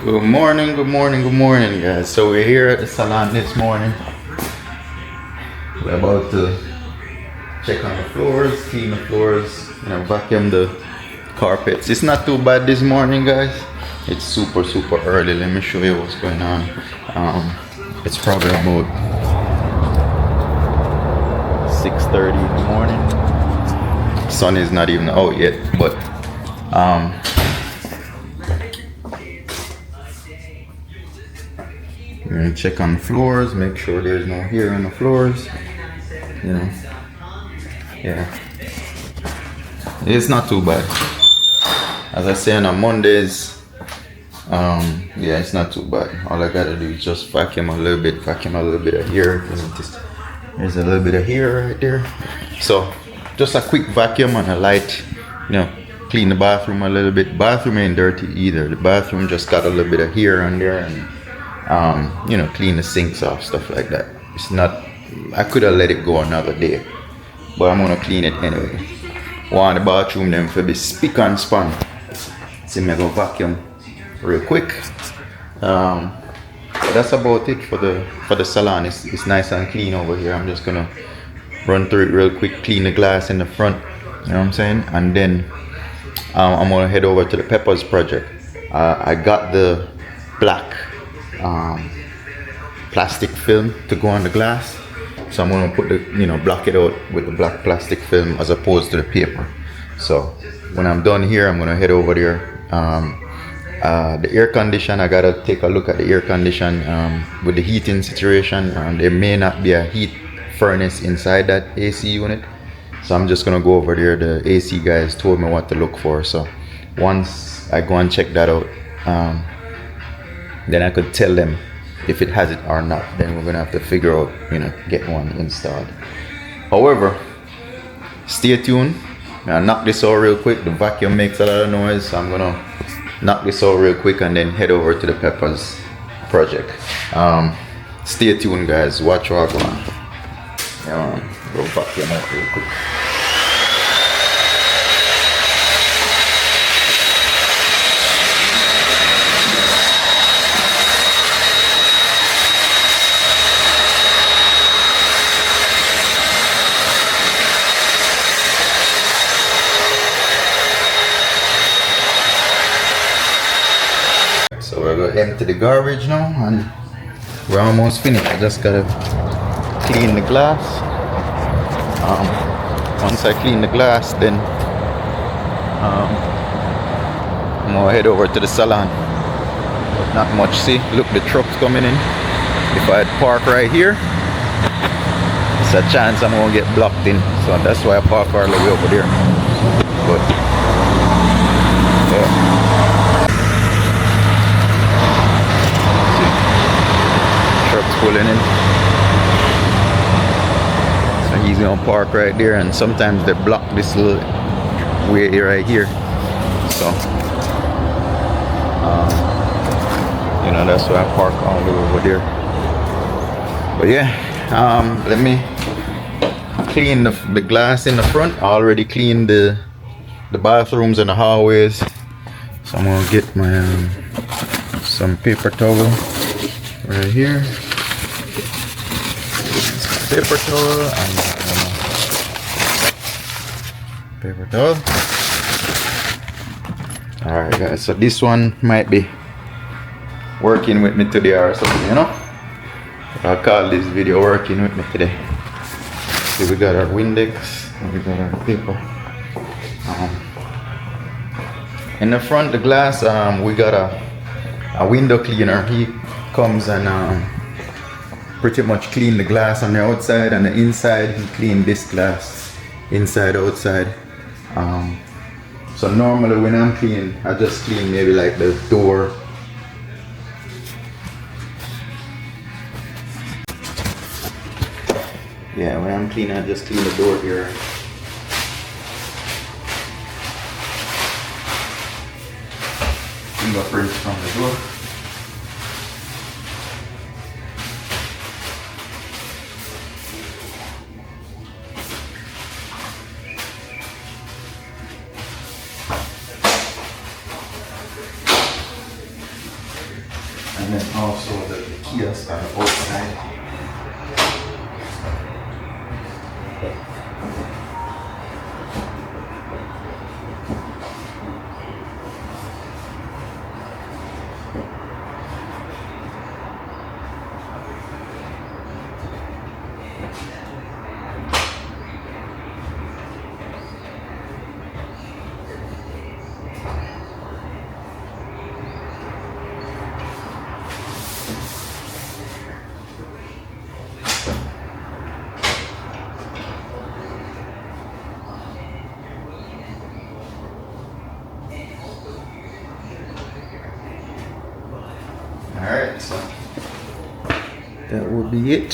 Good morning, good morning, good morning, guys. So we're here at the salon this morning. We're about to check on the floors, clean the floors, vacuum the carpets. It's not too bad this morning, guys. It's super early. Let me show you what's going on. It's probably about 6:30 in the morning. Sun is not even out yet, but we're gonna check on the floors, make sure there's no hair on the floors. Yeah, it's not too bad. As I say on Mondays, yeah, it's not too bad. All I gotta do is just vacuum a little bit of hair. There's a little bit of hair right there. So just a quick vacuum and a light, clean the bathroom a little bit. Bathroom ain't dirty either. The bathroom just got a little bit of hair on there, and clean the sinks off, stuff like that. It's not, I could have let it go another day, but I'm gonna clean it anyway. Want the bathroom them for be spick and span. So I'm gonna vacuum real quick. But that's about it for the salon. It's nice and clean over here. I'm just gonna run through it real quick, clean the glass in the front, you know what I'm saying? And then I'm gonna head over to the Peppaz project. I got the black plastic film to go on the glass, so I'm gonna put the block it out with the black plastic film as opposed to the paper. So when I'm done here, I'm gonna head over there. The air condition, I gotta take a look at the air condition with the heating situation. There may not be a heat furnace inside that AC unit, so I'm just gonna go over there. The AC guys told me what to look for, so once I go and check that out, then I could tell them if it has it or not. Then we're gonna have to figure out, get one installed. However, stay tuned. I'll knock this out real quick. The vacuum makes a lot of noise, so I'm gonna knock this out real quick and then head over to the Peppaz project. Stay tuned, guys. Watch what I go on. Go vacuum out real quick. So we're gonna empty the garbage now, and we're almost finished. I just gotta clean the glass. Once I clean the glass, then I'm gonna head over to the salon. But not much. See, look, the truck's coming in. If I had park right here, it's a chance I'm gonna get blocked in. So that's why I park all the way over there. But yeah. Pulling in, so he's gonna park right there, and sometimes they block this little way right here, so that's why I park all the way over there. But yeah, let me clean the glass in the front. I already cleaned the bathrooms and the hallways, so I'm gonna get my some paper towel right here. Paper towel and paper towel. Alright, guys, so this one might be working with me today or something, I'll call this video working with me today. See, we got our Windex and we got our paper. In the front, the glass, we got a window cleaner. He comes and pretty much clean the glass on the outside and the inside. He cleaned this glass inside, outside. So normally when I'm cleaning, I just clean maybe like the door. Yeah, when I'm cleaning, I just clean the door here. Fingerprints from the door. And then also the kiosk on the outside. Alright, so that will be it.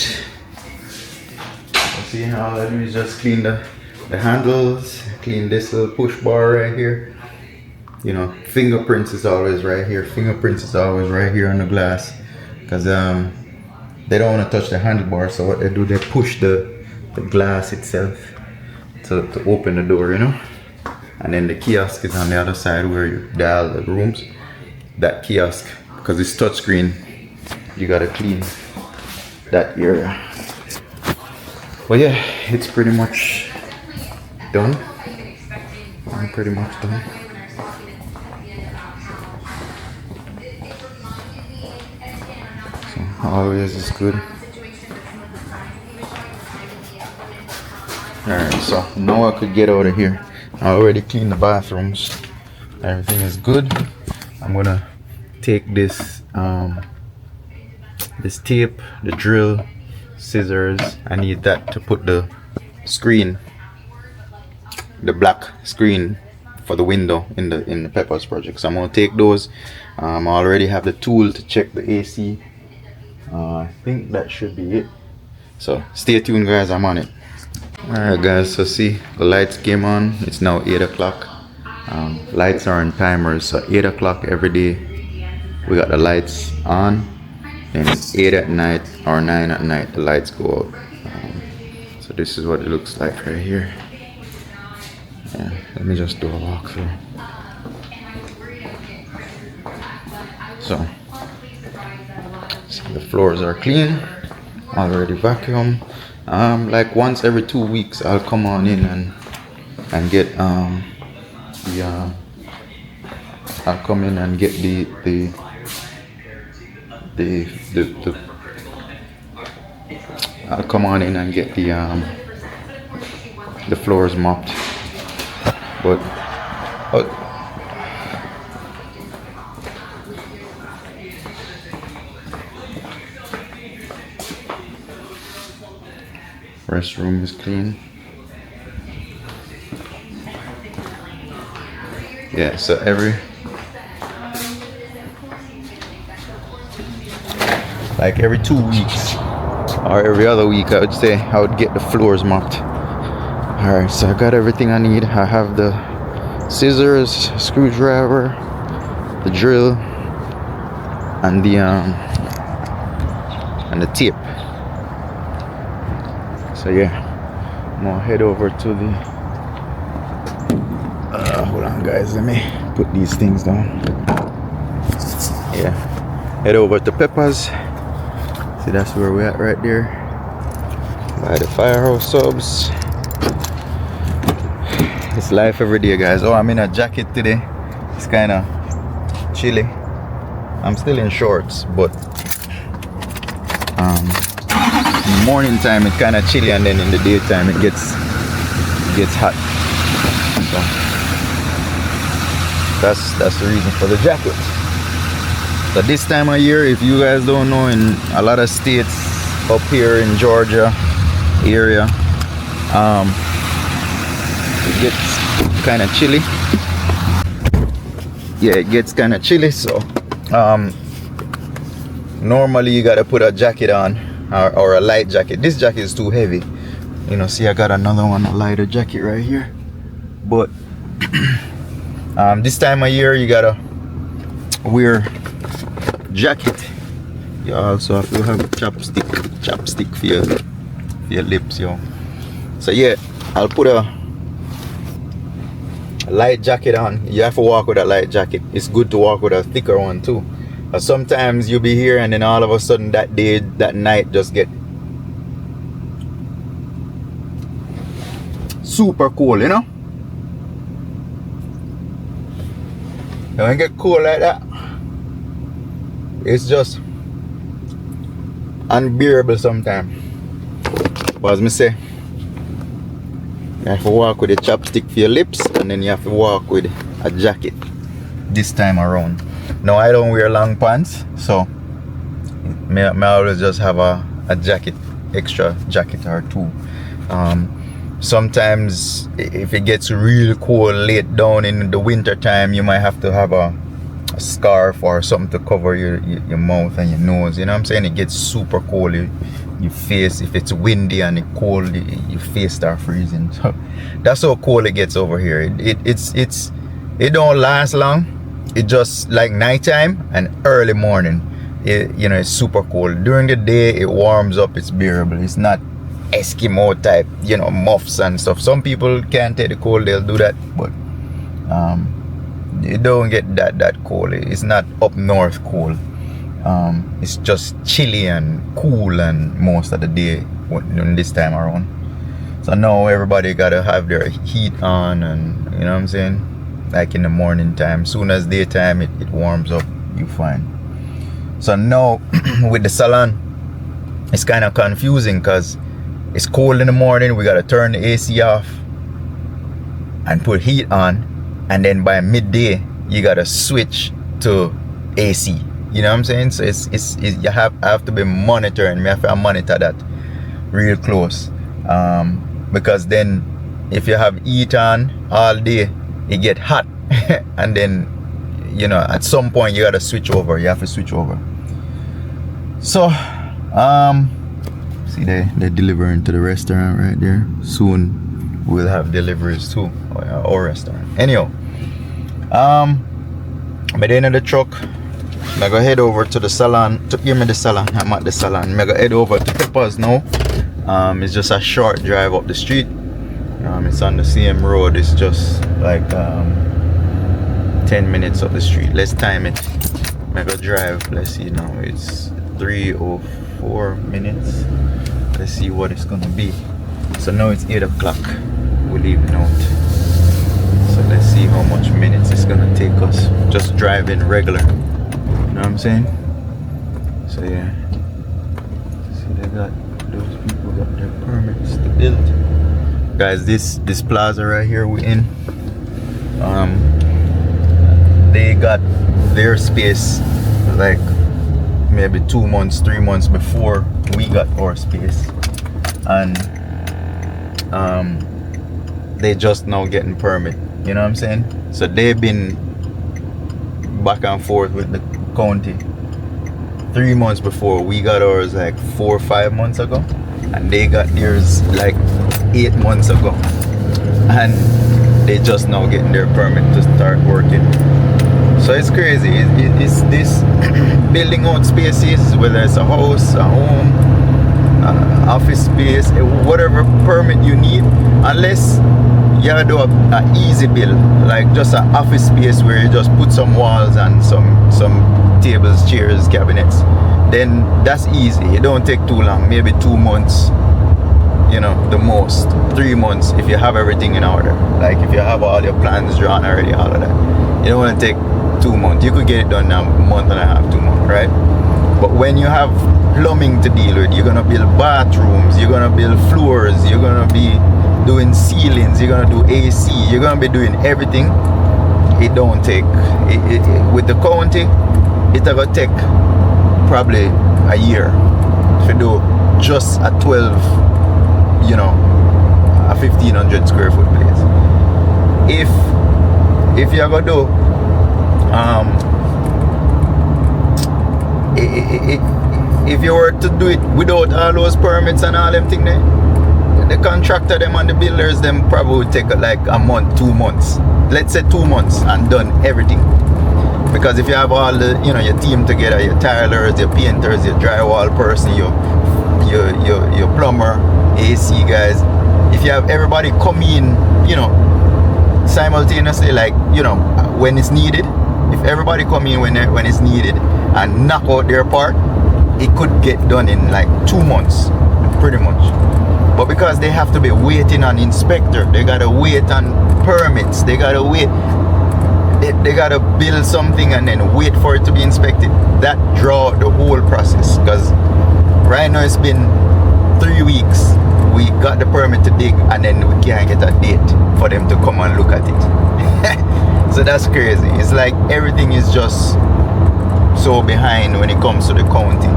See how all I do is just clean the handles, clean this little push bar right here. You know, fingerprints is always right here. Fingerprints is always right here on the glass. Because they don't want to touch the handlebar, so what they do, they push the glass itself to open the door, you know. And then the kiosk is on the other side where you dial the rooms. That kiosk, because it's touchscreen, you gotta clean that area. But yeah, it's pretty much done. I'm pretty much done. So always is good. Alright, so now I could get out of here. I already cleaned the bathrooms. Everything is good. I'm gonna take this this tape, the drill, scissors. I need that to put the screen, the black screen for the window in the Peppaz project. So I'm gonna take those. I already have the tool to check the AC. I think that should be it. So stay tuned, guys. I'm on it. Alright, guys. So see, the lights came on. It's now 8 o'clock. Lights are on timers, so 8 o'clock every day we got the lights on, and 8 at night or 9 at night the lights go out. So this is what it looks like right here. Yeah, let me just do a walkthrough. So the floors are clean, already vacuumed. Like once every 2 weeks I'll come on in and get I'll come in and get the I'll come on in and get the floors mopped. But restroom is clean. Yeah, so every like every 2 weeks or every other week I would say I would get the floors mopped. Alright, so I got everything I need. I have the scissors, screwdriver, the drill, and the tape. So yeah, I'm gonna head over to the hold on, guys, let me put these things down. Yeah, head over to Peppaz. See, that's where we're at right there by the firehouse subs. It's life every day, guys. Oh, I'm in a jacket today. It's kind of chilly. I'm still in shorts, but in the morning time it's kind of chilly, and then in the daytime it gets hot. So that's the reason for the jacket. So this time of year, if you guys don't know, in a lot of states up here in Georgia area, it gets kind of chilly. Yeah, it gets kind of chilly. So normally you gotta put a jacket on, or a light jacket. This jacket is too heavy, you know. See, I got another one, a lighter jacket right here. But this time of year you gotta wear jacket. You also have to have chapstick for your lips, yo. So yeah, I'll put a light jacket on. You have to walk with a light jacket. It's good to walk with a thicker one too, Sometimes you'll be here and then all of a sudden that day, that night just get super cold, you know? And when it get cold like that, it's just unbearable sometimes. But as me say, you have to walk with a chopstick for your lips and then you have to walk with a jacket this time around. Now I don't wear long pants, so may always just have a jacket, extra jacket or two. Sometimes if it gets really cold late down in the winter time, you might have to have a scarf or something to cover your mouth and your nose. You know what I'm saying? It gets super cold. Your face, if it's windy and it's cold, your face start freezing. So that's how cold it gets over here. It don't last long. It just like nighttime and early morning. It's super cold. During the day it warms up. It's bearable. It's not Eskimo type, muffs and stuff. Some people can't take the cold, they'll do that, but it don't get that cold. It's not up north cold. It's just chilly and cool and most of the day when this time around. So now everybody gotta have their heat on, and you know what I'm saying, like in the morning time. Soon as daytime it warms up, you find. So now with the salon, it's kind of confusing because it's cold in the morning. We gotta turn the AC off and put heat on, and then by midday you gotta switch to AC. You know what I'm saying? So it's you have to be monitoring. We have to monitor that real close, because then if you have heat on all day, it get hot, and then at some point you gotta switch over. You have to switch over. So see they're delivering to the restaurant right there. Soon we'll have deliveries too, our restaurant. Anyhow, by the end of the truck, I go head over to the salon. Give me the salon. I'm at the salon. I go head over to Peppaz now. It's just a short drive up the street. It's on the same road. It's just like 10 minutes up the street. Let's time it. I go drive. Let's see now. It's 3:04 minutes. Let's see what it's gonna be. So now it's 8 o'clock. We're leaving out. So let's see how much minutes it's gonna take us just driving regular. You know what I'm saying? So yeah. See, those people got their permits to build. Guys, this plaza right here we're in, they got their space like maybe 2 months, 3 months before we got our space, and they just now getting permit. You know what I'm saying? So they've been back and forth with the county 3 months before. We got ours like 4 or 5 months ago, and they got theirs like 8 months ago, and they just now getting their permit to start working. So it's crazy. It's this building out spaces, whether it's a house, a home, office space, whatever permit you need, unless you have to do a easy build, like just an office space where you just put some walls and some tables, chairs, cabinets, then that's easy. It don't take too long, maybe 2 months, the most 3 months if you have everything in order. Like if you have all your plans drawn already, all of that, you don't want to take 2 months. You could get it done now, a month and a half, 2 months, right? But when you have plumbing to deal with, you're gonna build bathrooms, you're gonna build floors, you're gonna be doing ceilings, you're gonna do AC, you're gonna be doing everything. It don't take with the county, it's gonna take probably a year to do just a 12, a 1,500 square foot place. If you're gonna do if you were to do it without all those permits and all them things there, the contractor them and the builders them probably would take like a month, 2 months. Let's say 2 months and done everything. Because if you have all the your team together, your tilers, your painters, your drywall person, your plumber, AC guys, if you have everybody come in, simultaneously, like when it's needed, if everybody come in when it's needed and knock out their part, it could get done in like 2 months, pretty much. But because they have to be waiting on inspector, they gotta wait on permits, they gotta wait, they gotta build something and then wait for it to be inspected. That draw the whole process. Because right now it's been 3 weeks. We got the permit to dig and then we can't get a date for them to come and look at it. So that's crazy. It's like everything is just so behind when it comes to the county.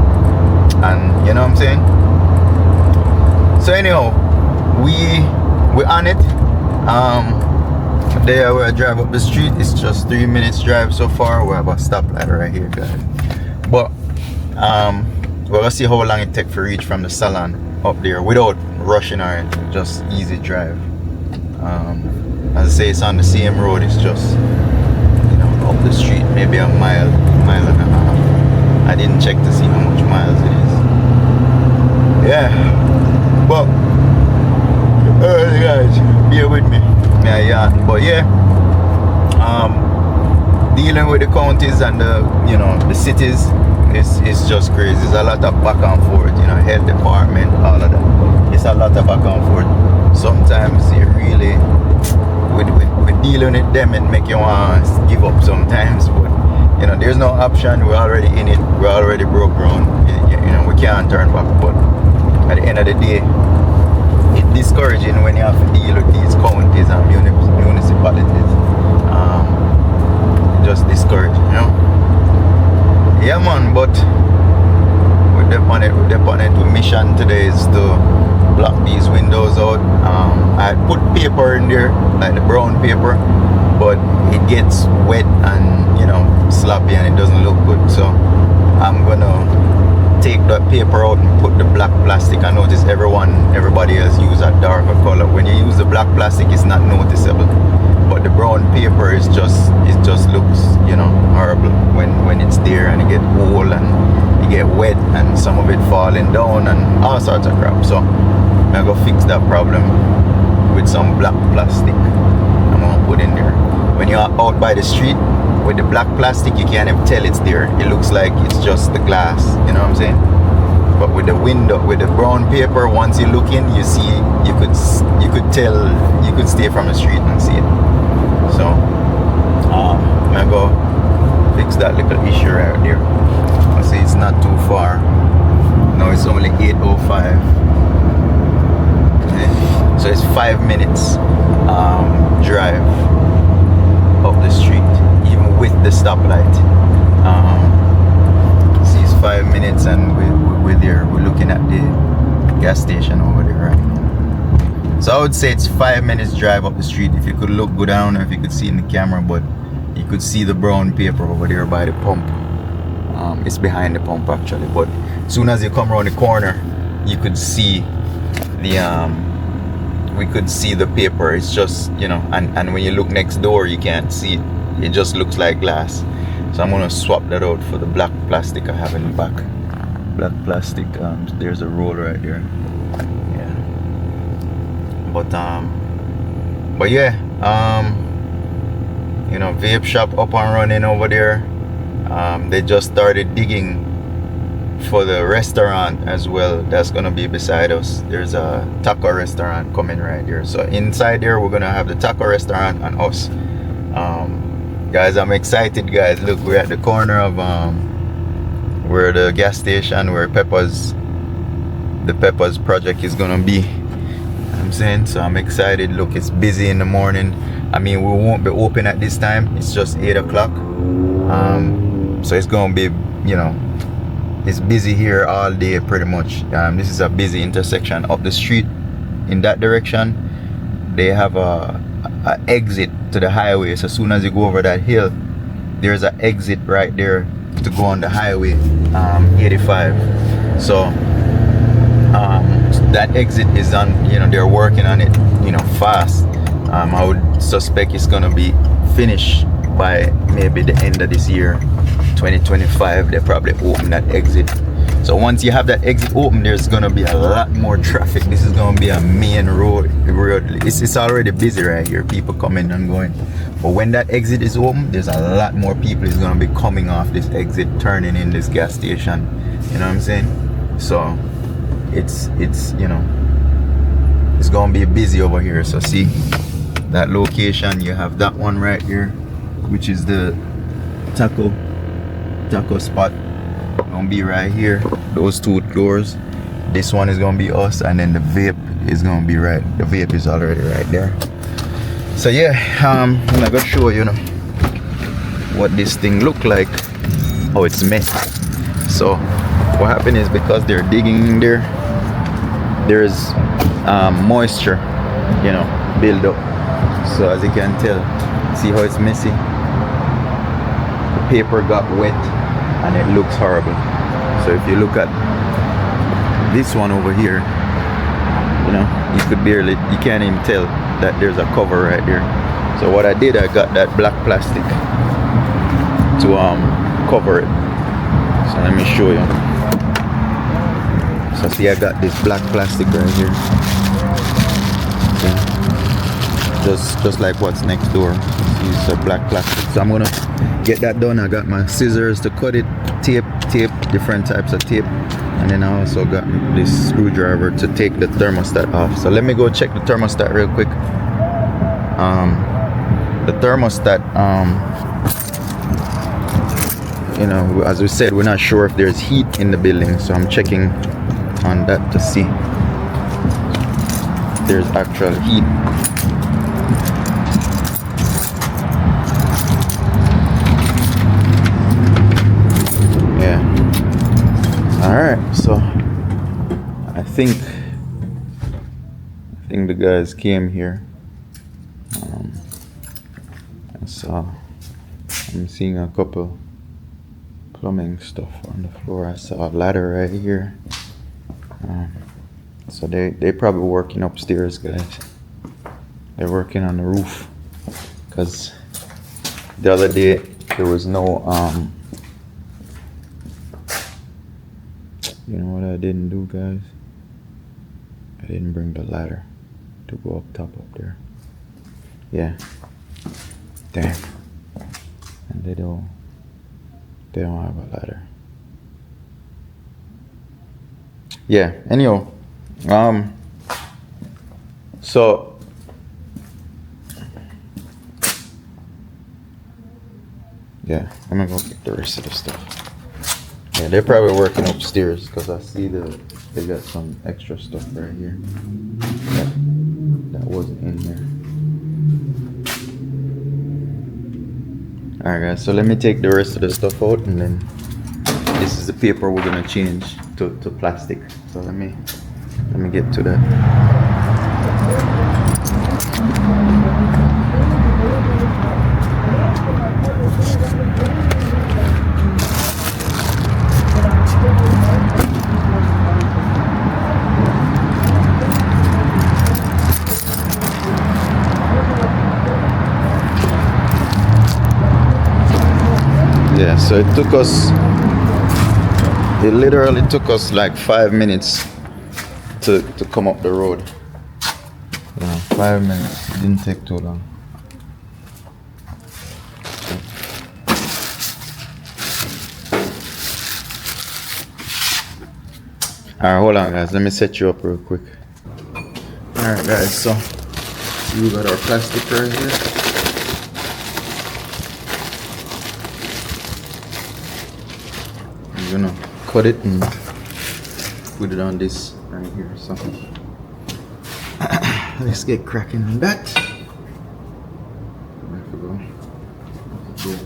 And you know what I'm saying? So anyhow, we're on it. There where I drive up the street, it's just 3 minutes drive so far. We have a stoplight right here, guys. But we're gonna see how long it takes to reach from the salon up there without rushing or anything. Just easy drive. As I say, it's on the same road. It's just, you know, up the street, maybe a mile and a half. I didn't check to see how much miles it is. Yeah, but guys, bear with me. Yeah, but yeah, dealing with the counties and the cities is just crazy. There's a lot of back and forth, you know, health department, all of that. It's a lot of back and forth. Sometimes you really, with dealing with them, and make you want to give up sometimes. But you know, there's no option. We're already in it. We're already broke ground. You know, we can't turn back. But at the end of the day, it's discouraging when you have to deal with these counties and municipalities. Just discouraging, you know. Yeah, man. But we're deep on it. Our mission today is to block these windows out. I put paper in there, like the brown paper, but it gets wet and, you know, sloppy and it doesn't look good. So I'm gonna take that paper out and put the black plastic. I notice everybody else use a darker color. When you use the black plastic, it's not noticeable, but the brown paper is just, it just looks, you know, horrible when it's there and it get old and it get wet and some of it falling down and all sorts of crap. So I'm gonna fix that problem with some black plastic I'm gonna put in there. When you're out by the street with the black plastic, you can't even tell it's there. It looks like it's just the glass, you know what I'm saying? But with the window, with the brown paper, once you look in, you see, you could tell, you could stay from the street and see it. So I'm gonna go fix that little issue right there. I see it's not too far. No, it's only 8:05. So it's 5 minutes drive up the street, even with the stoplight. See, it's 5 minutes and we're there. We're looking at the gas station over there right now. So I would say it's 5 minutes drive up the street. If you could look, go down, or if you could see in the camera, but you could see the brown paper over there by the pump. It's behind the pump actually, but as soon as you come around the corner, you could see the we could see the paper. It's just, you know, and when you look next door, you can't see it. It just looks like glass. So I'm gonna swap that out for the black plastic I have in the back. Black plastic. There's a roll right there. Yeah. But yeah. You know, vape shop up and running over there. They just started digging for the restaurant as well. That's gonna be beside us. There's a taco restaurant coming right here. So inside there, we're gonna have the taco restaurant and us. Guys, I'm excited, guys. Look, we're at the corner of where the gas station, where the Peppaz project is gonna be. I'm saying, so I'm excited. Look, it's busy in the morning. I mean, we won't be open at this time. It's just 8 o'clock. So it's gonna be, you know, it's busy here all day pretty much. This is a busy intersection. Up the street in that direction, they have a exit to the highway. So as soon as you go over that hill, there's an exit right there to go on the highway 85. So that exit is on, you know, they're working on it, you know, fast. I would suspect it's gonna be finished by maybe the end of this year, 2025. They probably open that exit So once you have that exit open, there's gonna be a lot more traffic. This is gonna be a main road. It's already busy right here, people coming and going. But when that exit is open, there's a lot more people is gonna be coming off this exit, turning in this gas station. You know what I'm saying? So it's you know, it's gonna be busy over here. So see that location, you have that one right here, which is the taco spot. Gonna be right here, those two doors. This one is gonna be us, and then the vape is gonna be right, the vape is already right there. So yeah, I'm gonna show you know what this thing look like, how it's made. So what happened is, because they're digging in there, there's moisture, you know, build up. So as you can tell, see how it's messy? The paper got wet and it looks horrible. So if you look at this one over here, you know, you can't even tell that there's a cover right there. So what I did, I got that black plastic to cover it. So let me show you. So see, I got this black plastic right here. See? Just like what's next door. See, it's a black plastic. So I'm gonna get that done. I got my scissors to cut it, tape, different types of tape, and then I also got this screwdriver to take the thermostat off. So let me go check the thermostat real quick. The thermostat, you know, as we said, we're not sure if there's heat in the building, so I'm checking on that to see if there's actual heat. Alright, so I think the guys came here. I'm seeing a couple plumbing stuff on the floor. I saw a ladder right here. So they probably working upstairs, guys. They're working on the roof, because the other day there was no you know what I didn't do, guys? I didn't bring the ladder to go up top up there. Yeah. Damn. And they don't have a ladder. Yeah, anyhow. So yeah, I'm gonna go get the rest of the stuff. Yeah, they're probably working upstairs, because I see they got some extra stuff right here that wasn't in there. Alright guys, so let me take the rest of the stuff out, and then this is the paper we're gonna change to plastic. So let me get to that. Yeah, so it literally took us like 5 minutes to come up the road. Yeah, 5 minutes. It didn't take too long. Alright, hold on guys, let me set you up real quick. Alright guys, so we got our plastic right here. I'm gonna cut it and put it on this right here. So let's get cracking on that. Where to go? Yeah.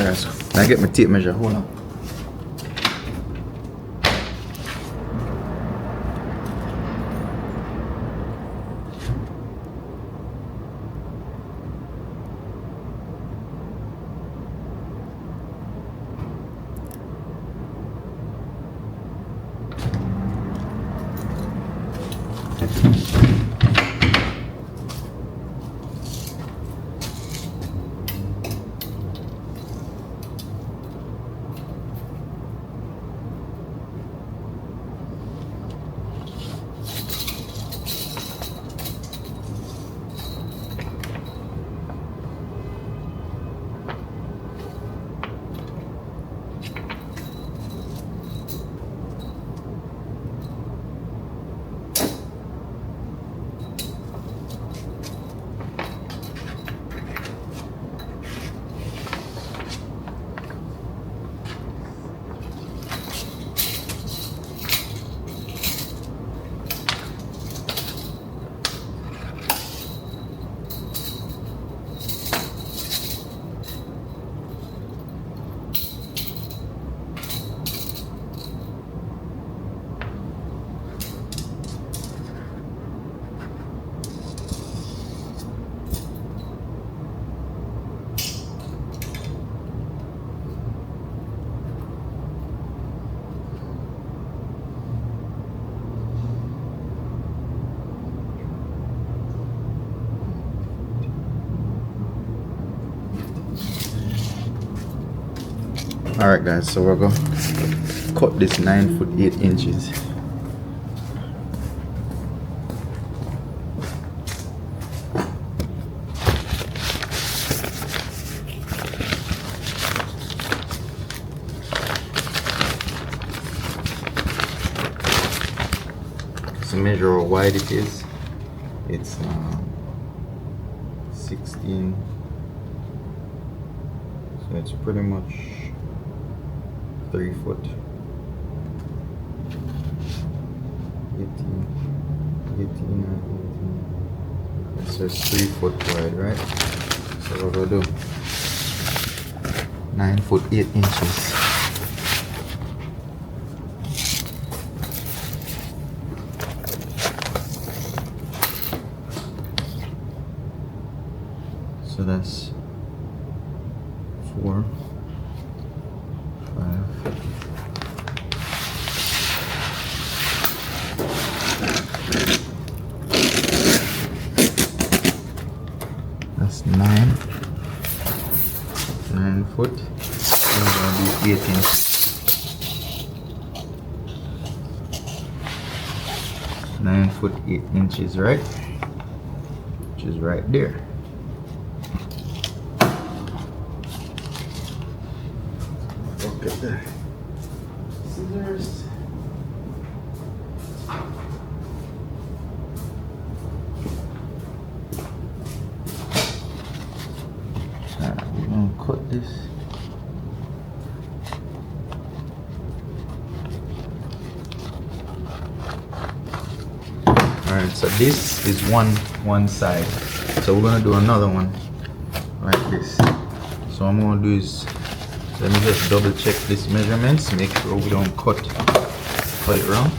guys. I get my tape measure. Hold on. Alright guys, so we're going to cut this 9 foot 8 inches. So measure how wide it is. It's 16, so it's pretty much 3 foot, 18. So it's 3 foot wide, right? So what we'll do, 9 foot 8 inches. So that's 4, 5. That's 9 foot. And that'll be 8 inches. 9 foot 8 inches, right? Which is right there. Look at that. Scissors. We're gonna cut this. Alright, so this is one side. So we're gonna do another one like this. So I'm gonna do is, let me just double check these measurements, make sure we don't cut it wrong.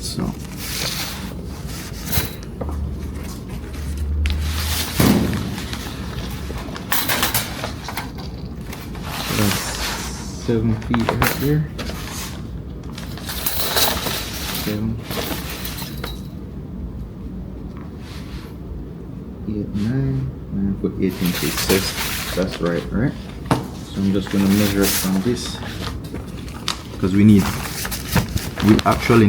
So that's 7 feet right there. 7, 8, 9 foot 8 inches. That's right? So I'm just gonna measure it from this, because we actually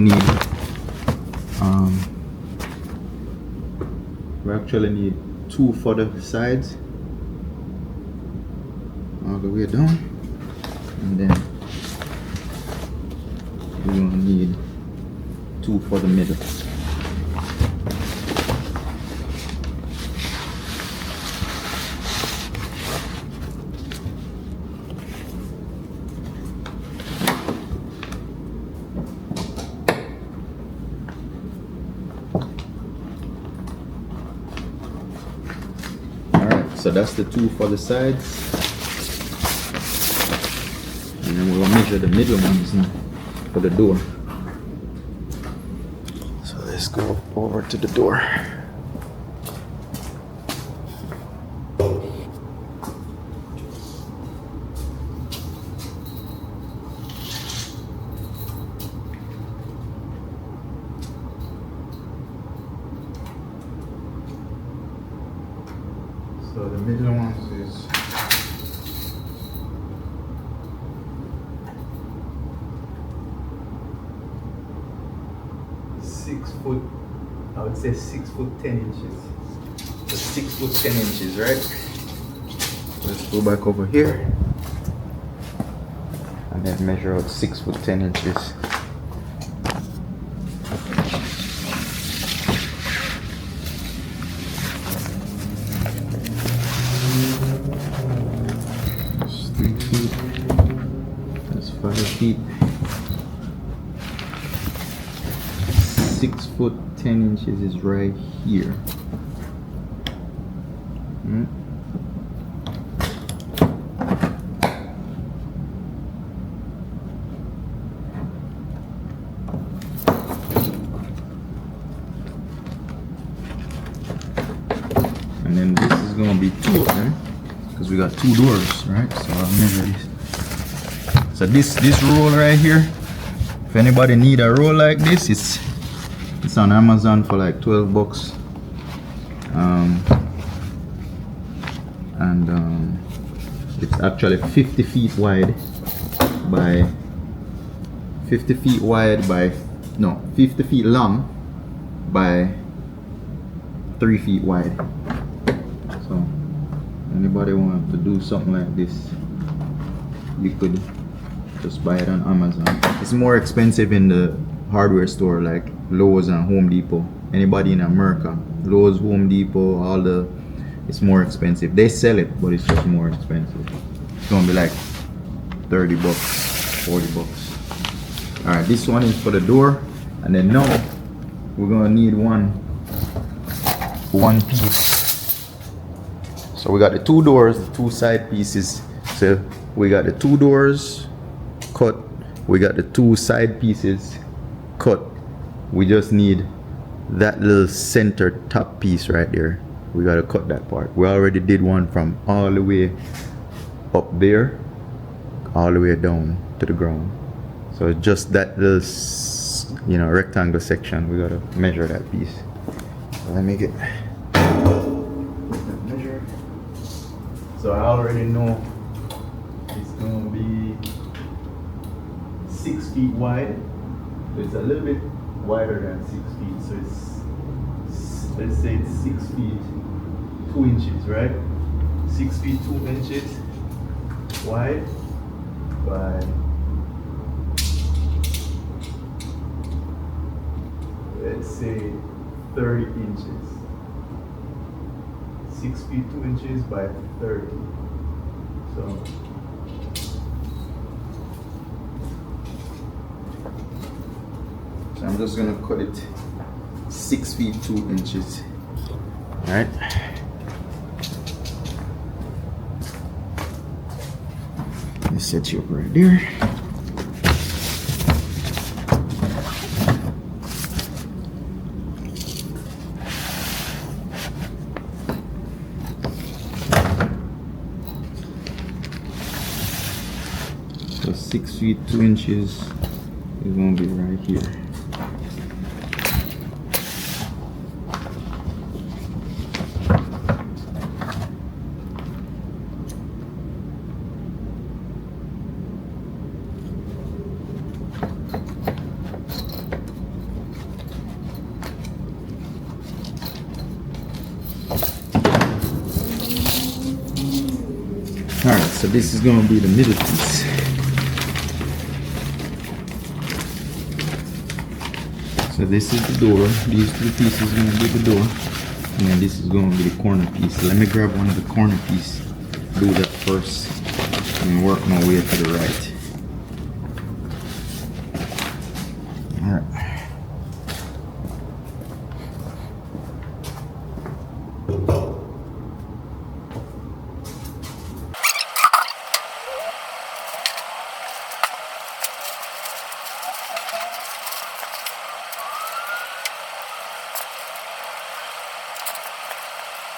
need 2 for the sides all the way down, and then we're gonna need 2 for the middle. that's the two for the sides. And then we'll measure the middle ones now for the door. So let's go over to the door. So the middle ones is 6 foot, I would say 6 foot 10 inches. So 6 foot 10 inches, right? Let's go back over here and then measure out 6 foot 10 inches. That's 3 feet. That's 5 feet. 6 foot 10 inches is right here. And then this is gonna be 2 of them because we got 2 doors, right? So I'll measure this. So this roll right here, if anybody need a roll like this, it's on Amazon for like 12 bucks. It's actually 50 feet wide by 50 feet wide by 50 feet long by 3 feet wide. So anybody want to do something like this, you could just buy it on Amazon. It's more expensive in the hardware store like Lowe's and Home Depot. Anybody in America, Lowe's, Home Depot, it's more expensive. They sell it, but it's just more expensive. It's gonna be like 30 bucks, 40 bucks. All right, this one is for the door, and then now we're gonna need one piece. So we got the 2 doors, the 2 side pieces. So we got the 2 doors cut. We got the 2 side pieces cut. We just need that little center top piece right there. We gotta cut that part. We already did one from all the way up there all the way down to the ground. So just that little rectangle section, we gotta measure that piece. So let me get measure. So I already know it's gonna be 6 feet wide. It's a little bit wider than 6 feet, so it's, let's say it's 6 feet 2 inches, right? 6 feet 2 inches wide by let's say 30 inches. 6 feet 2 inches by 30. So I'm just gonna cut it 6 feet 2 inches. All right. Let's set you up right there. So 6 feet 2 inches is gonna be right here. Alright, so this is going to be the middle piece. So this is the door. These 2 pieces are going to be the door. And then this is going to be the corner piece. So let me grab one of the corner piece. Do that first. And work my way to the right. Alright.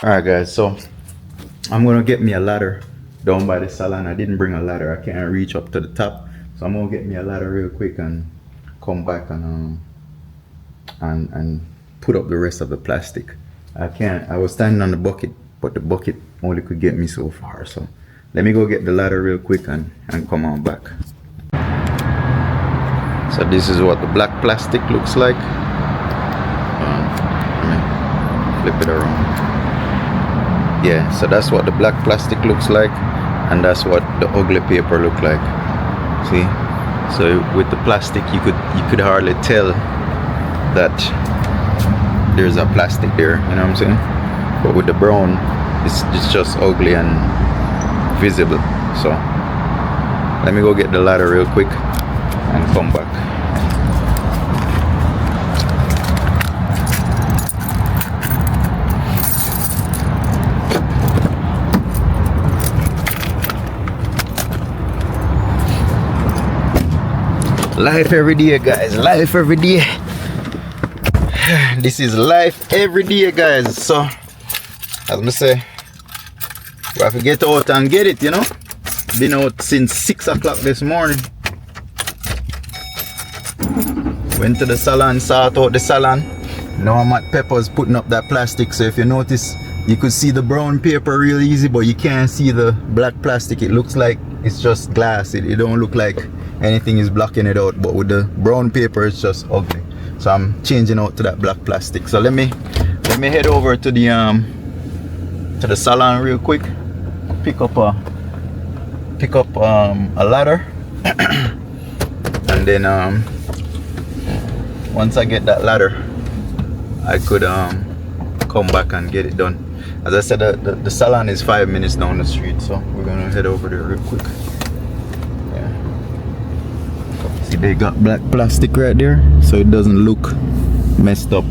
Alright guys, so I'm gonna get me a ladder down by the salon. I didn't bring a ladder, I can't reach up to the top. So I'm gonna get me a ladder real quick and come back and put up the rest of the plastic. I was standing on the bucket, but the bucket only could get me so far. So let me go get the ladder real quick and come on back. So this is what the black plastic looks like. Let me flip it around. Yeah, so that's what the black plastic looks like, and that's what the ugly paper look like. See? So with the plastic you could hardly tell that there's a plastic there, you know what I'm saying? But with the brown, it's just ugly and visible. So let me go get the ladder real quick and come back. Life every day, guys. Life every day. This is life every day, guys. So as I say, we have to get out and get it, you know. Been out since 6 o'clock this morning. Went to the salon, sort out the salon. Now I'm at Peppaz putting up that plastic. So if you notice, you could see the brown paper real easy, but you can't see the black plastic. It looks like it's just glass. It don't look like anything is blocking it out, but with the brown paper it's just ugly. So I'm changing out to that black plastic. So let me head over to the salon real quick, pick up a ladder and then once I get that ladder I could come back and get it done. As I said, the salon is 5 minutes down the street, so we're gonna head over there real quick. See, they got black plastic right there so it doesn't look messed up,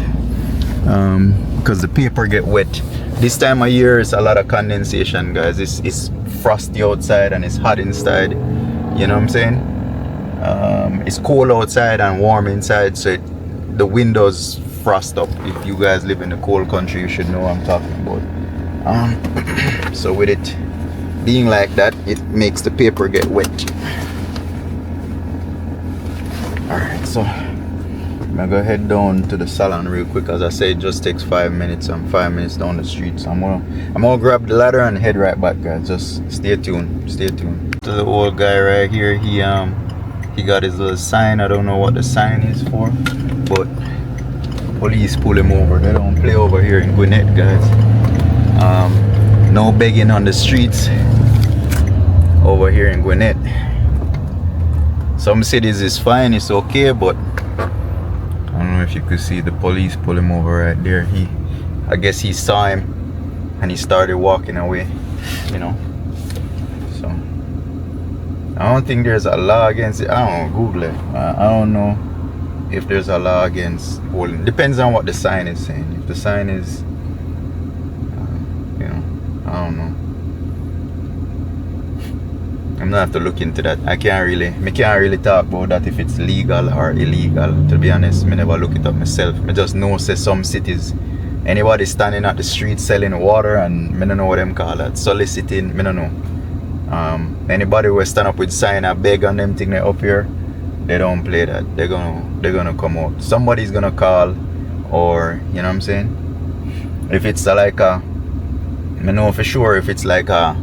because the paper get wet. This time of year is a lot of condensation, guys. It's frosty outside and it's hot inside, you know what I'm saying? It's cold outside and warm inside, so the windows frost up. If you guys live in the cold country, you should know what I'm talking about. So with it being like that, it makes the paper get wet. Alright, so I'm gonna go head down to the salon real quick. As I say, it just takes 5 minutes. I'm 5 minutes down the street, so I'm gonna grab the ladder and head right back, guys. Just stay tuned, stay tuned. To the old guy right here, he got his little sign. I don't know what the sign is for, but police pull him over. They don't play over here in Gwinnett, guys. No begging on the streets over here in Gwinnett. Some cities is fine, it's okay, but I don't know if you could see the police pull him over right there. I guess he saw him and he started walking away, you know. So I don't think there's a law against it. I don't know, Google it. I don't know if there's a law against holding. Depends on what the sign is saying. If the sign is, you know, I don't know. I'm gonna have to look into that. I can't really talk about that if it's legal or illegal. To be honest, I never look it up myself. I just know say some cities, anybody standing at the street selling water, and I don't know what them call that, soliciting, I don't know. Anybody who stand up with sign and beg on them thing they up here, they don't play that. They're gonna come out. Somebody's gonna call, or you know what I'm saying. If it's like I know for sure if it's like a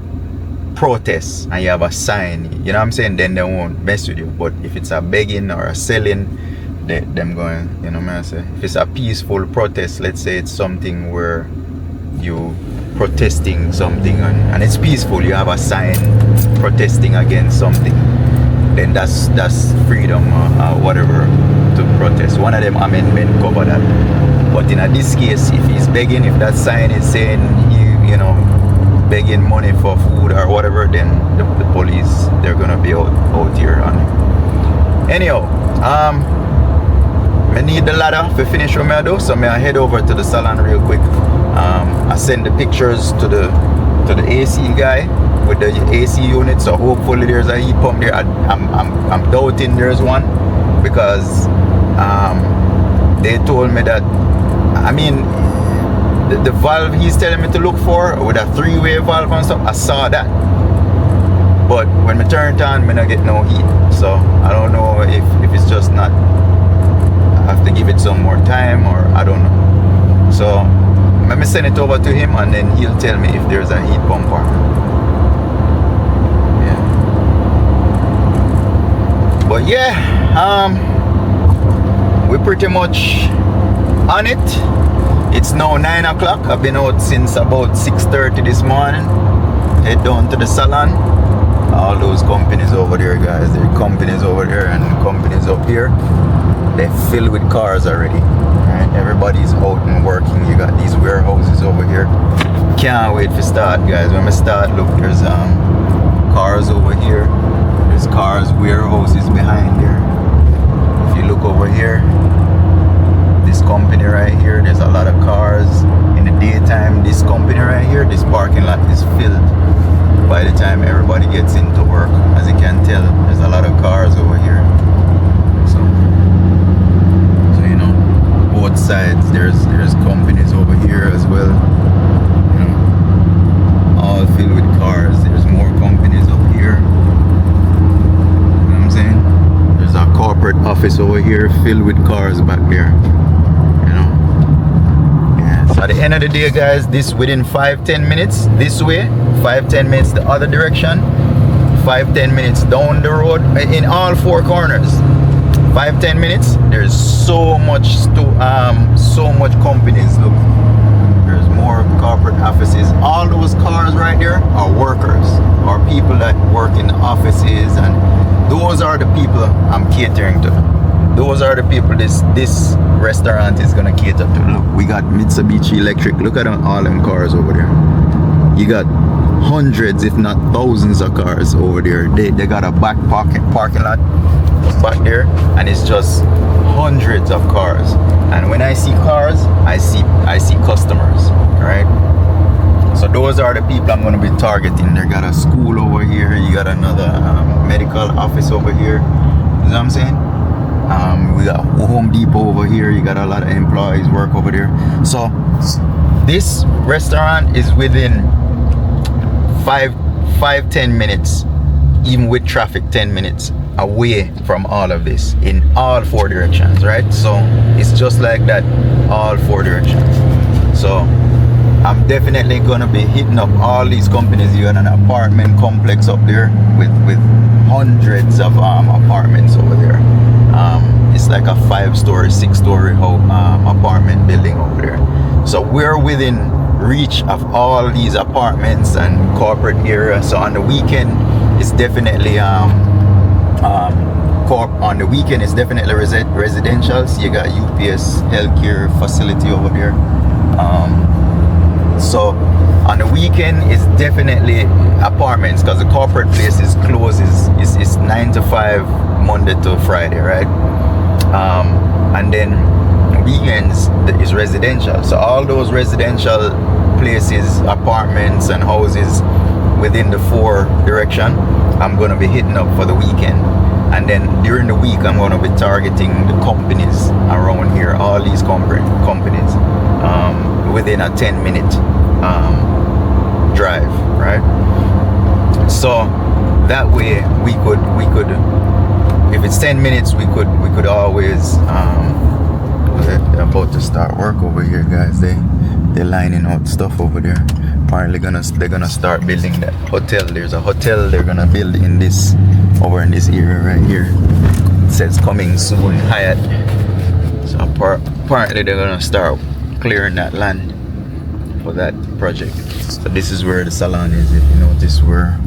protest and you have a sign, you know what I'm saying, then they won't mess with you. But if it's a begging or a selling, them going, you know what I'm saying. If it's a peaceful protest, let's say it's something where you protesting something and it's peaceful, you have a sign protesting against something, then that's freedom or whatever to protest. One of them amendment cover that. But in this case, if he's begging, if that sign is saying you know begging money for food or whatever, then the police, they're gonna be out here on it. Anyhow, I need the ladder to finish what I do, so I head over to the salon real quick. I send the pictures to the AC guy with the AC unit, so hopefully there's a heat pump there. I'm doubting there's one, because they told me that, I mean, the valve he's telling me to look for with a 3-way valve and stuff, I saw that. But when I turn it on, I don't get no heat. So I don't know if it's just not, I have to give it some more time, or I don't know. So let me send it over to him, and then he'll tell me if there's a heat pump or yeah. But yeah, we're pretty much on it. It's now 9 o'clock. I've been out since about 6:30 this morning. Head down to the salon. All those companies over there, guys, there are companies over there and companies up here. They're filled with cars already, right? Everybody's out and working. You got these warehouses over here. Can't wait to start, guys. When we start, look, there's cars over here. There's cars, warehouses behind there. If you look over here, this company right here, there's a lot of cars. In the daytime, this company right here, this parking lot is filled. By the time everybody gets into work, as you can tell, there's a lot of cars over here. So you know, both sides there's companies over here as well. You know, all filled with cars. There's more companies up here. You know what I'm saying? There's a corporate office over here filled with cars back there. You know. Yeah. So at the end of the day, guys, this within 5-10 minutes this way. 5-10 minutes the other direction, 5-10 minutes down the road in all 4 corners. 5-10 minutes. There's so much so much companies. Look, there's more corporate offices. All those cars right there are workers, or people that work in the offices, and those are the people I'm catering to. Those are the people this restaurant is gonna cater to. Look, we got Mitsubishi Electric. Look at all them cars over there. You got hundreds, if not thousands of cars over there. They got a back parking lot back there, and it's just hundreds of cars. And when I see cars, I see customers, right? So those are the people I'm going to be targeting. They got a school over here. You got another medical office over here. You know what I'm saying? We got Home Depot over here. You got a lot of employees work over there. So this restaurant is within 5-10 minutes, even with traffic, 10 minutes away from all of this in all 4 directions, right? So it's just like that, all 4 directions. So I'm definitely gonna be hitting up all these companies. You got an apartment complex up there with hundreds of apartments over there. It's like a 5-story, 6-story apartment building over there. So we're within reach of all these apartments and corporate area. So on the weekend it's definitely on the weekend it's definitely residential. So you got UPS healthcare facility over there. So on the weekend it's definitely apartments, because the corporate place is closed. It's 9 to 5 Monday to Friday, right? And then weekends is residential. So all those residential places, apartments and houses within the 4 direction, I'm going to be hitting up for the weekend. And then during the week I'm going to be targeting the companies around here, all these companies within a 10-minute drive, right? So that way we could if it's 10 minutes we could always they're about to start work over here, guys. They're lining out stuff over there. Apparently they're gonna start building that hotel. There's a hotel they're gonna build in this over in this area right here. It says coming soon, Hyatt. So apparently they're gonna start clearing that land for that project. So this is where the salon is. If you notice, where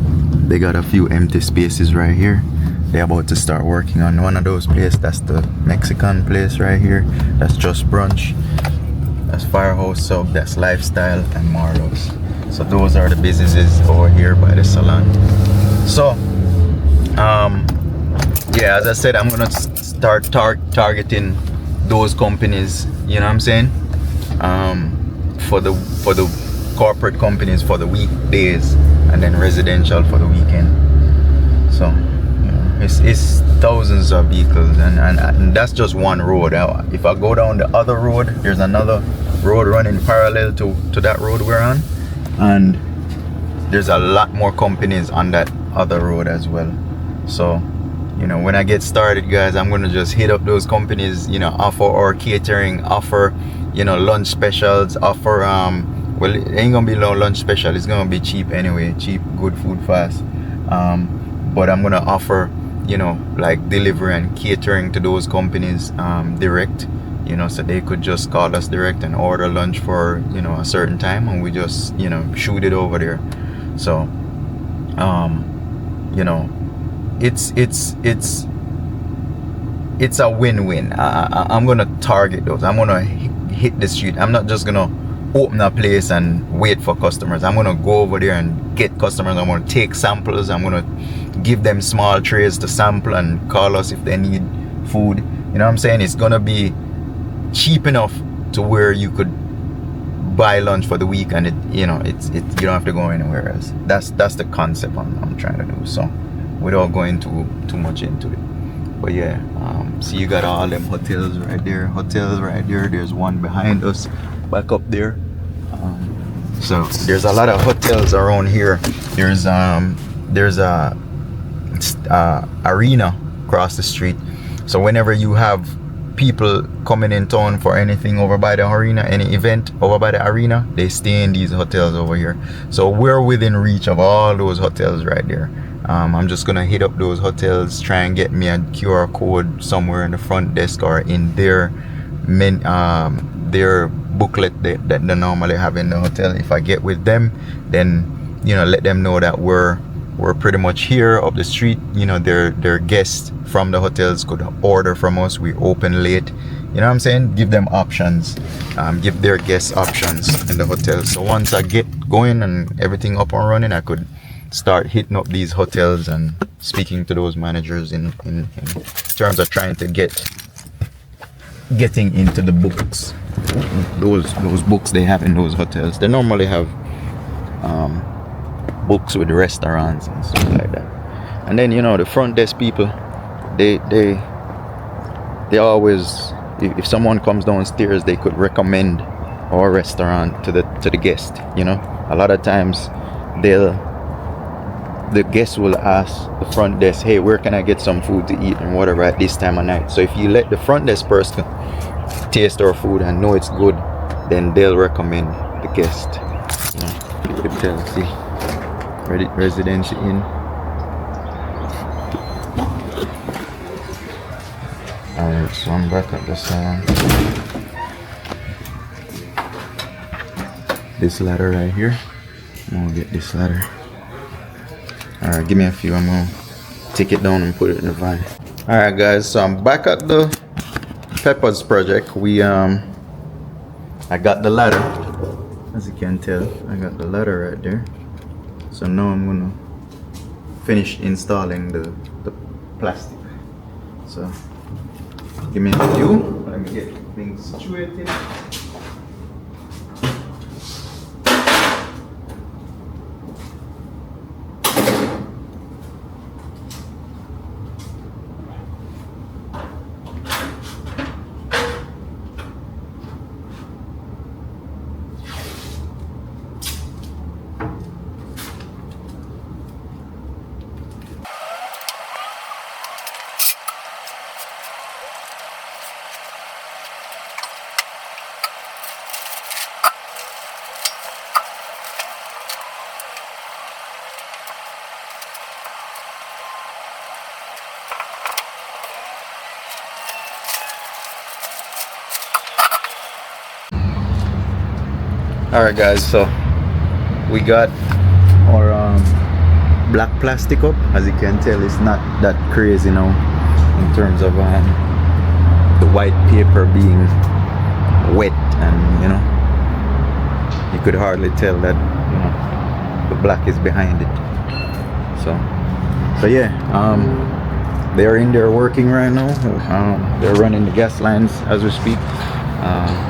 they got a few empty spaces right here. They're about to start working on one of those places. That's the Mexican place right here. That's Just Brunch. That's Firehouse Sub. That's Lifestyle and Marlowe's. So those are the businesses over here by the salon. So yeah, as I said, I'm gonna start targeting those companies, you know what I'm saying, for the corporate companies for the weekdays, and then residential for the weekend. So it's thousands of vehicles, and that's just one road. If I go down the other road, there's another road running parallel to that road we're on, and there's a lot more companies on that other road as well. So you know, when I get started, guys, I'm gonna just hit up those companies, you know, offer our catering, offer, you know, lunch specials, offer well, it ain't gonna be no lunch special, it's gonna be cheap anyway, cheap, good food, fast. But I'm gonna offer, you know, like delivery and catering to those companies direct, you know, so they could just call us direct and order lunch for, you know, a certain time, and we just, you know, shoot it over there. So you know, it's a win-win. I'm gonna target those. I'm gonna hit the street. I'm not just gonna open a place and wait for customers. I'm gonna go over there and get customers. I'm gonna take samples. I'm gonna give them small trays to sample and call us if they need food. You know what I'm saying? It's gonna be cheap enough to where you could buy lunch for the week, and it, you know, it's you don't have to go anywhere else. That's the concept I'm trying to do. So without going too much into it, but yeah, see, you got all them hotels right there. There's one behind us back up there. So there's a lot of hotels around here. There's a arena across the street, so whenever you have people coming in town for anything over by the arena, any event over by the arena, they stay in these hotels over here. So we're within reach of all those hotels right there. I'm just gonna hit up those hotels, try and get me a QR code somewhere in the front desk or in their booklet that they normally have in the hotel. If I get with them, then, you know, let them know that we're pretty much here up the street. You know, their guests from the hotels could order from us. We open late. You know what I'm saying? Give them options. Give their guests options in the hotel. So once I get going and everything up and running, I could start hitting up these hotels and speaking to those managers in terms of trying to getting into the books. Those books they have in those hotels. They normally have books with restaurants and stuff like that. And then, you know, the front desk people, they always, if someone comes downstairs, they could recommend our restaurant to the guest. You know, a lot of times the guest will ask the front desk, hey, where can I get some food to eat and whatever at this time of night. So if you let the front desk person taste our food and know it's good, then they'll recommend the guest. You know, you could tell, see, Residential Inn. Alright, so I'm back at the salon. This ladder right here. I'm gonna get this ladder. Alright, give me a few. I'm gonna take it down and put it in the van. Alright guys, so I'm back at the Peppaz project. I got the ladder. As you can tell, I got the ladder right there. So now I'm gonna finish installing the plastic. So give me a few. Let me get things situated. Alright guys, so we got our black plastic up. As you can tell, it's not that crazy now in terms of the white paper being wet, and you know, you could hardly tell that, you know, the black is behind it. So yeah, they're in there working right now. They're running the gas lines as we speak.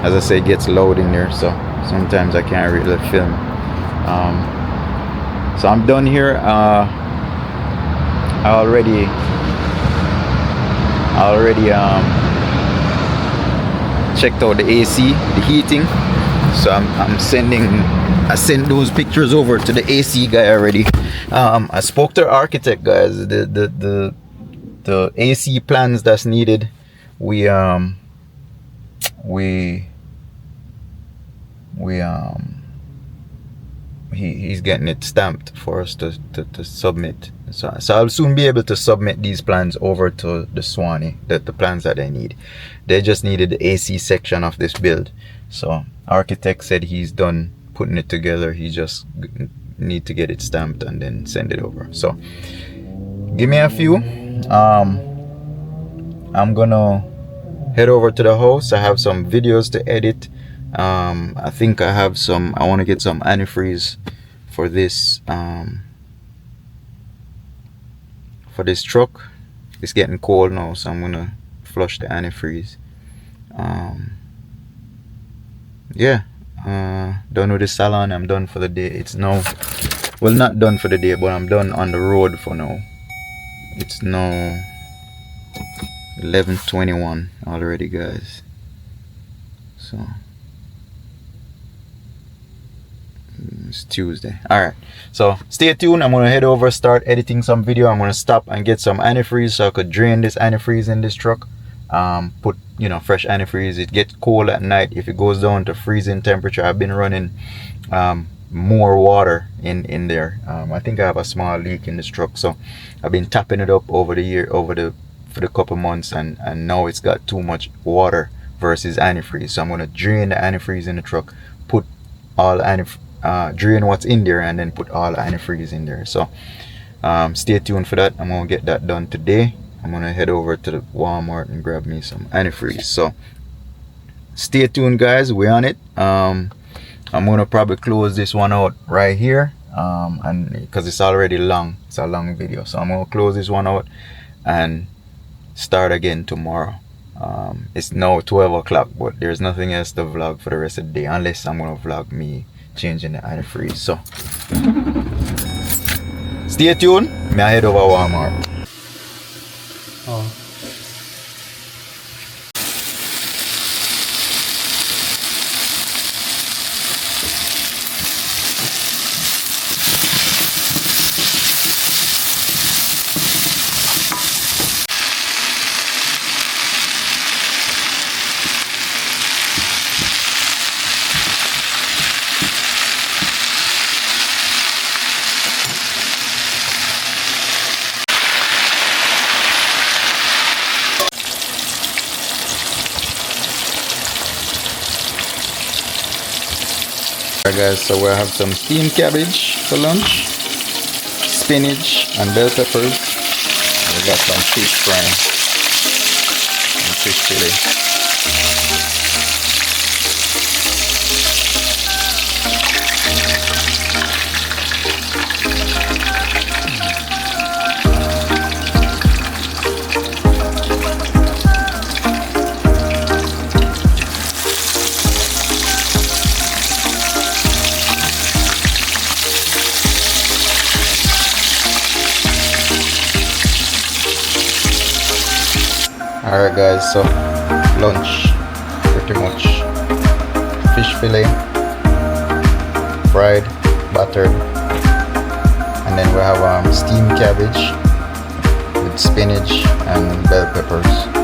As I say, it gets loud in there, so sometimes I can't really film. So I'm done here. I already checked out the AC, the heating. So I sent those pictures over to the AC guy already. I spoke to the architect, guys. The AC plans that's needed, he's getting it stamped for us to submit. So I'll soon be able to submit these plans over to the Swanee, the plans that they need. They just needed the AC section of this build. So architect said he's done putting it together. He just need to get it stamped and then send it over. So give me a few. I'm gonna head over to the house. I have some videos to edit. I think I want to get some antifreeze for this truck. It's getting cold now, so I'm gonna flush the antifreeze. Done with the salon. I'm done for the day. It's now, well, not done for the day, but I'm done on the road for now. It's now 11:21 already, guys. So it's Tuesday. Alright, so stay tuned. I'm gonna head over, start editing some video. I'm gonna stop and get some antifreeze so I could drain this antifreeze in this truck. Put fresh antifreeze. It gets cold at night. If it goes down to freezing temperature, I've been running more water in there. I think I have a small leak in this truck, so I've been tapping it up over the couple months, and now it's got too much water versus antifreeze. So I'm gonna drain the antifreeze in the truck, put all drain what's in there, and then put all antifreeze in there. So stay tuned for that. I'm gonna get that done today. I'm gonna head over to the Walmart and grab me some antifreeze. So stay tuned, guys. We're on it. I'm gonna probably close this one out right here, and because it's already long, it's a long video. So I'm gonna close this one out and start again tomorrow. It's now 12 o'clock, but there's nothing else to vlog for the rest of the day, unless I'm gonna vlog me changing the antifreeze. So stay tuned. May I head over Walmart. Alright, guys, so we'll have some steamed cabbage for lunch, spinach and bell peppers. We got some fish fry and fish fillet. Alright, guys, so lunch pretty much fish fillet, fried, buttered, and then we have steamed cabbage with spinach and bell peppers.